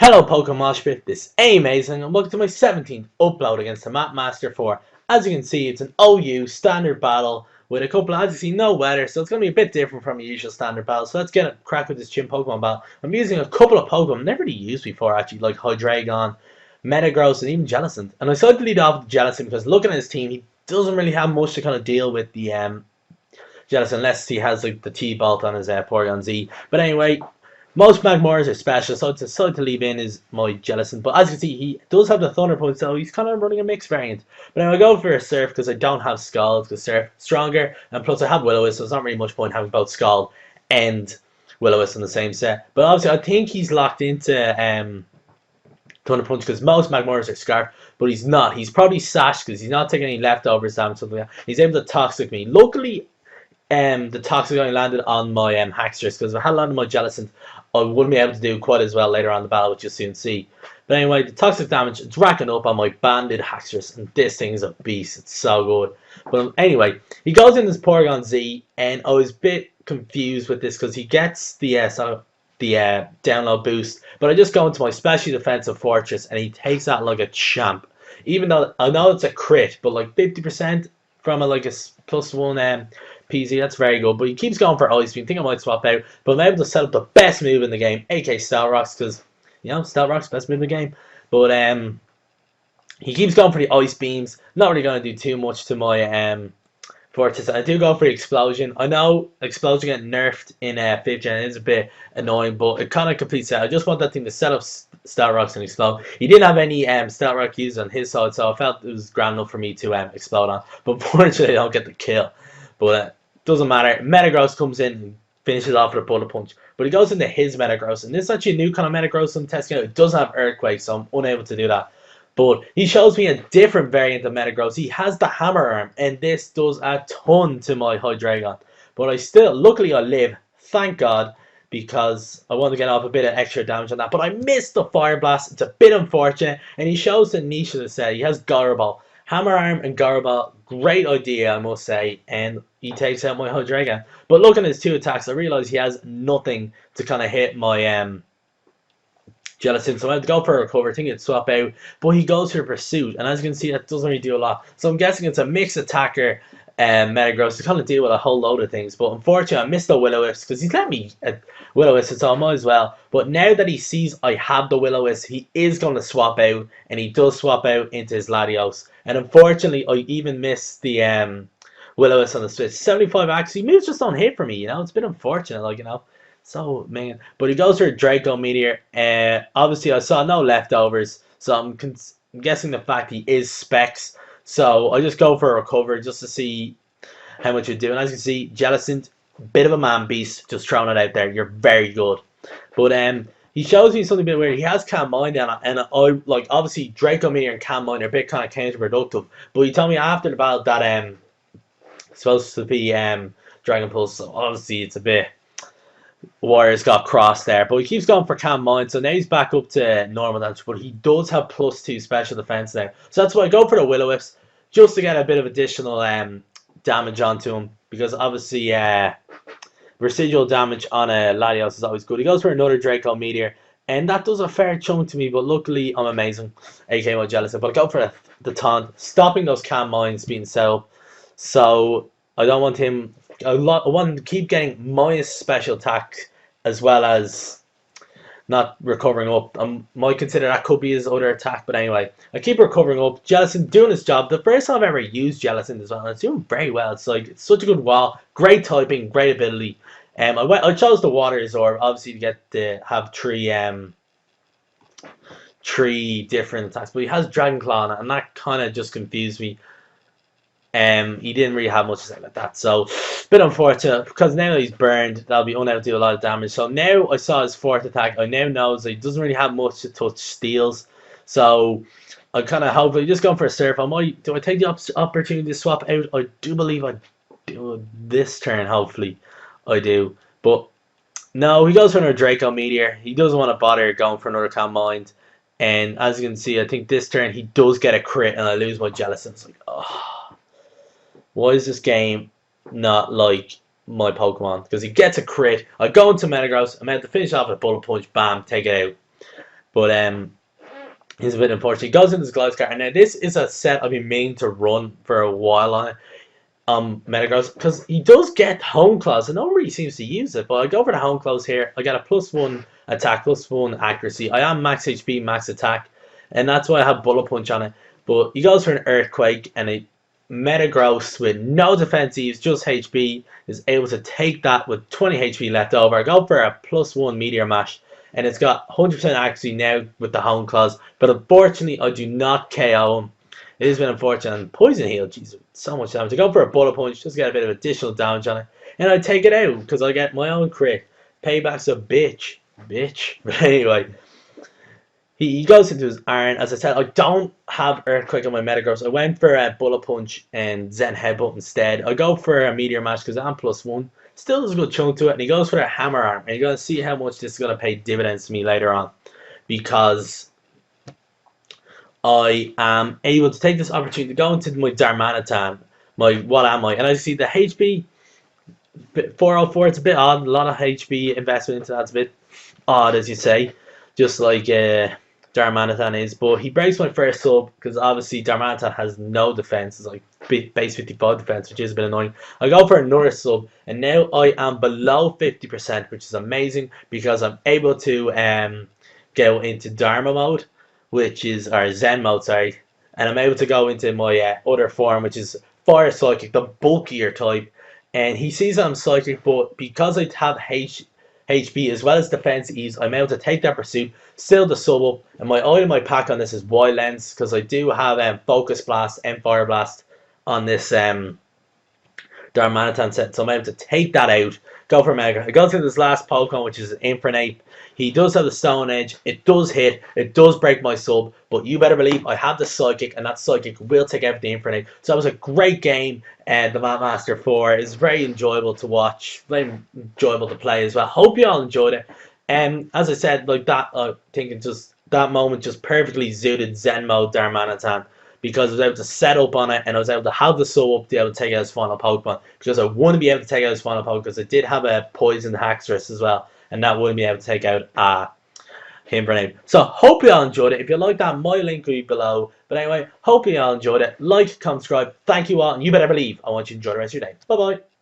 Hello PokeMoshPit, this is AAmazing and welcome to my 17th upload against the TheMatMaster4. As you can see, it's an OU standard battle with a couple, as you see, no weather, so it's going to be a bit different from your usual standard battle. So let's get a crack with this gym Pokemon battle. I'm using a couple of Pokemon I've never really used before actually, like Hydreigon, Metagross and even Jellicent. And I decided to lead off with Jellicent because looking at his team, he doesn't really have much to kind of deal with the Jellicent unless he has like the T-Bolt on his Porygon Z. But anyway, most Magmars are special, so I decided to leave in is my Jellicent. But as you can see, he does have the Thunder Punch, so he's kind of running a mixed variant. But anyway, I go for a Surf because I don't have Scald, because Surf stronger, and plus I have Will-O-Wisp, so it's not really much point having both Scald and Will-O-Wisp in the same set. But obviously, I think he's locked into Thunder Punch because most Magmars are Scarf, but he's not. He's probably Sash because he's not taking any leftovers damage, something like that. He's able to Toxic me. Luckily, the Toxic only landed on my Haxorus because if I had landed my Jellicent, I wouldn't be able to do quite as well later on in the battle, which you'll soon see. But anyway, the toxic damage, it's racking up on my banded Haxorus, and this thing is a beast. It's so good. But anyway, he goes in this Porygon Z, and I was a bit confused with this because he gets the download boost, but I just go into my special defensive fortress, and he takes that like a champ. Even though I know it's a crit, but like 50% from a +1 PZ, that's very good. But he keeps going for Ice Beam. I think I might swap out. But I'm able to set up the best move in the game, aka Stealth Rocks, because, you know, Stealth Rocks, best move in the game. But he keeps going for the Ice Beams. Not really going to do too much to my Fortress. I do go for the Explosion. I know Explosion getting nerfed in 5th gen is a bit annoying, but it kind of completes it. I just want that thing to set up Stealth Rocks and explode. He didn't have any Stealth Rock used on his side, so I felt it was grand enough for me to explode on. But fortunately, I don't get the kill. But doesn't matter. Metagross comes in and finishes off with a Bullet Punch. But he goes into his Metagross. And this is actually a new kind of Metagross I'm testing out. It does have Earthquake, so I'm unable to do that. But he shows me a different variant of Metagross. He has the Hammer Arm. And this does a ton to my Hydreigon. But I still, luckily I live. Thank God. Because I want to get off a bit of extra damage on that. But I missed the Fire Blast. It's a bit unfortunate. And he shows the niche of the set. He has Gyro Ball. Hammer Arm and Gyro Ball, great idea, I must say, and he takes out my Hydreigon. But looking at his 2 attacks, I realise he has nothing to kind of hit my Jellicent, so I have to go for a recover. I think it'd swap out, but he goes for a Pursuit, and as you can see, that doesn't really do a lot. So I'm guessing it's a mixed attacker Metagross to kind of deal with a whole load of things. But unfortunately, I missed the Will-O-Wisp because he's let me Will-O-Wisp, so I might as well. But now that he sees I have the Will-O-Wisp, he is going to swap out, and he does swap out into his Latios. And unfortunately, I even missed the Will-O-Wisp on the switch. 75 actually moves just don't hit for me, you know. It's been unfortunate, like, you know. So, man. But he goes for a Draco Meteor. Obviously, I saw no leftovers, so I'm guessing the fact he is Specs. So I just go for a recover just to see how much you do. And as you can see, Jellicent, bit of a man beast, just throwing it out there. You're very good. But he shows me something a bit weird. He has Calm Mind on it, and I like obviously Draco Meteor and Calm Mind are a bit kind of counterproductive. But he told me after the battle that it's supposed to be Dragon Pulse. So obviously it's a bit wires got crossed there, but he keeps going for Calm Mind, so now he's back up to normal damage, but he does have +2 special defense there, so that's why I go for the Will-O-Wisp, just to get a bit of additional damage onto him, because obviously residual damage on a Latios is always good. He goes for another Draco Meteor, and that does a fair chunk to me, but luckily I'm amazing, aka my Jellicent, but I go for the taunt, stopping those Calm Minds being set up, so I don't want him. I want him to keep getting minus special attack as well as not recovering up. I might consider that could be his other attack, but anyway, I keep recovering up. Jellicent doing his job. The first time I've ever used Jellicent as well, and it's doing very well. It's like it's such a good wall, great typing, great ability. I chose the Water Absorb obviously to get to have three different attacks, but he has Dragon Claw on it, and that kind of just confused me. He didn't really have much to say like that, so a bit unfortunate because now he's burned, that'll be unable to do a lot of damage. So now I saw his 4th attack. I now know that he doesn't really have much to touch steals, so I kind of hopefully just going for a Surf. Do I take the opportunity to swap out? I do believe I do this turn. Hopefully I do, but no, he goes for another Draco Meteor. He doesn't want to bother going for another Calm Mind, and as you can see, I think this turn he does get a crit, and I lose my Jellicent. It's like, oh. Why is this game not like my Pokemon? Because he gets a crit. I go into Metagross. I'm out to finish off with a Bullet Punch. Bam, take it out. but he's a bit unfortunate. He goes into his gloves card, and now this is a set I've been meaning to run for a while on it. Metagross, because he does get home claws, and no one really seems to use it. But I go for the home claws here. I get a +1 attack, +1 accuracy. I am max HP, max attack, and that's why I have bullet punch on it. But he goes for an earthquake, and a Metagross with no defensives, just HP, is able to take that with 20 HP left over. I go for a +1 meteor mash, and it's got 100% accuracy now with the home claws. But unfortunately, I do not KO him. It has been unfortunate. And poison heal, jeez, so much damage. I go for a bullet punch, just get a bit of additional damage on it, and I take it out because I get my own crit. Payback's a bitch, But anyway, he goes into his iron. As I said, I don't have earthquake on my Metagross. I went for a bullet punch and Zen headbutt instead. I go for a meteor mash because I'm +1. Still does a good chunk to it, and he goes for a hammer arm. And you're gonna see how much this is gonna pay dividends to me later on, because I am able to take this opportunity to go into my Darmanitan, my what am I? And I see the HP 404. It's a bit odd. A lot of HP investment into that's a bit odd, as you say, just like Darmanitan is. But he breaks my first sub because obviously Darmanitan has no defense. It's like base 55 defense, which is a bit annoying. I go for another sub, and now I am below 50%, which is amazing because I'm able to go into Dharma mode, which is, or Zen mode, sorry, and I'm able to go into my other form, which is Fire Psychic, the bulkier type. And he sees I'm Psychic, but because I have HP as well as defense ease, I'm able to take that pursuit, still the sub up, and my item I pack on this is Y Lens, because I do have Focus Blast and Fire Blast on this Darmanitan set, so I'm able to take that out, go for Mega. I go through this last Pokemon, which is Infernape. He does have the Stone Edge, it does hit, it does break my sub, but you better believe I have the Psychic, and that Psychic will take out the Infernape. So that was a great game, the TheMatMaster4. It's very enjoyable to watch, very enjoyable to play as well. Hope you all enjoyed it. And as I said, like that, I think it just, that moment just perfectly suited Zen mode Darmanitan, because I was able to set up on it, and I was able to have the soul up to be able to take out his final Pokemon, because I want to be able to take out his final Pokemon, because I did have a poison Haxorus as well, and that wouldn't be able to take out him for name. So hope you all enjoyed it. If you like that, my link will be below. But anyway, hope you all enjoyed it. Like, comment, subscribe. Thank you all, and you better believe I want you to enjoy the rest of your day. Bye bye.